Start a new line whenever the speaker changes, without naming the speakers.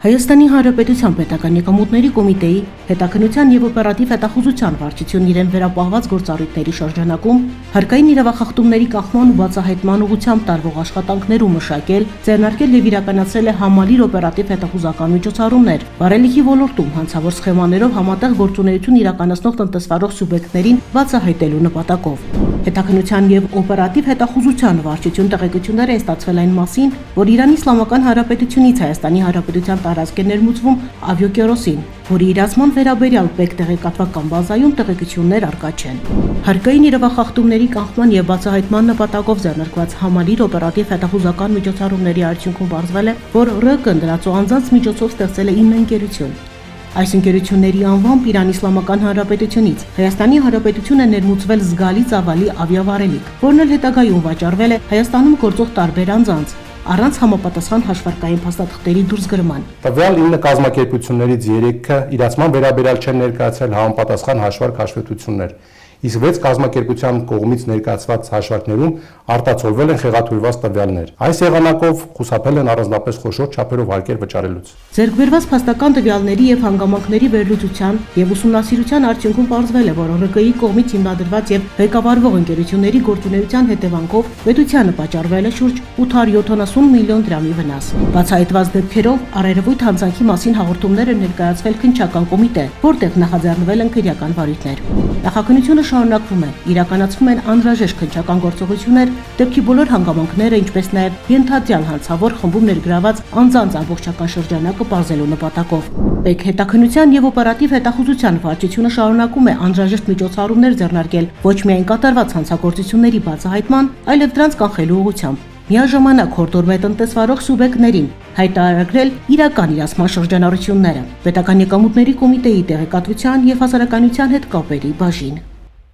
Հայաստանի Հանրապետության պետական եկամուտների կոմիտեի հետաքննության եւ օպերատիվ հետախուզության վարչությունն իրեն վերապահված գործառույթների շրջանակում հարկային իրավախախտումների կանխման ու բացահայտման ուղղությամբ տարվող աշխատանքներում մշակել, ձեռնարկել եւ իրականացրել է համալիր օպերատիվ հետախուզական միջոցառումներ, վարելիքի ոլորտում հանցավոր սխեմաներով համատեղ գործունեություն իրականացնող տնտեսվարող սուբյեկտներին բացահայտելու նպատակով։ Հետաքննության եւ օպերատիվ հետախուզության վարչություն տեղեկություններ է ստացվել այն մասին, որ Իրանի Իսլամական Հանրապետությունից Հայաստանի Հանրապետության տարածք է ներմուծվում ավիակերոսին, որի իրացման վերաբերյալ ՊԵԿ տեղեկատվական բազայում տեղեկություններ առկա չեն։ Հարկային իրավախախտումների կանխման եւ բացահայտման նպատակով ձեռնարկված համալիր օպերատիվ հետախուզական միջոցառումների արդյունքում պարզվել է, որ ՌԿ-ն դրածո անձանց միջոցով ստեղծել է 9 ընկերություն։ Այս ընկերությունների անվամբ Իրանի Իսլամական Հանրապետությունից Հայաստանի Հանրապետություն է ներմուծվել զգալի ծավալի ավիավարելիք, որն էլ հետագայում վաճառվել է Հայաստանում գործող տարբեր անձանց, առանց համապատասխան հաշվարկային փաստաթղթերի դուրսգրման։
Տվյալ 9 կազմակերպություններից 3-ը իրացման վերաբերյալ չեն ներկայացրել համապատասխան հաշվարկ հաշվետվություններ, իսկ 6 կազմակերպության կողմից ներկայացված հաշվարկներում արտացոլվել են խեղաթյուրված տվյալներ։ Այս եղանակով խուսափել են առանձնապես խոշոր չափերով հարկեր վճարելուց։
Ձեռքբերված փաստական տվյալների եւ հանգամանքների վերլուծության եւ ուսումնասիրության արդյունքում պարզվել է, որ ՌԿ-ի կողմից հիմնադրված եւ ղեկավարվող ընկերությունների գործունեության հետևանքով պետությանը պատճառվել է շուրջ 870 միլիոն դրամի վնաս։ Բացահայտված դեպքերով առերևույթ հանցանքի մասին հաղորդումներ են ներկայացվել քննչական կոմիտե, որտեղ նախաձեռնվել են քրեական վարույթներ։ Նախաքննությունը շարունակվում է, իրականացվում են անհրաժեշտ քննչական գործողություններ դեպքի բոլոր հանգամանքները, ինչպես նաև ենթադրյալ հանցավոր խմբում ներգրաված անձանց ամբողջական շրջանակը պարզելու նպատակով։ ՊԵԿ հետաքննության եւ օպերատիվ հետախուզության վարչությունը շարունակում է անհրաժեշտ միջոցառումներ ձեռնարկել ոչ միայն կատարված հանցագործությունների բացահայտման, այլև դրանց կանխելու ուղղությամբ։ Միաժամանակ հորդորում է տնտեսվարող սուբյեկտներին հայտարարել իրական իրացման շրջանառությունները։ Պետական եկամուտների կոմիտեի տեղեկատվության եւ հասարակայնության հետ կապերի բաժին։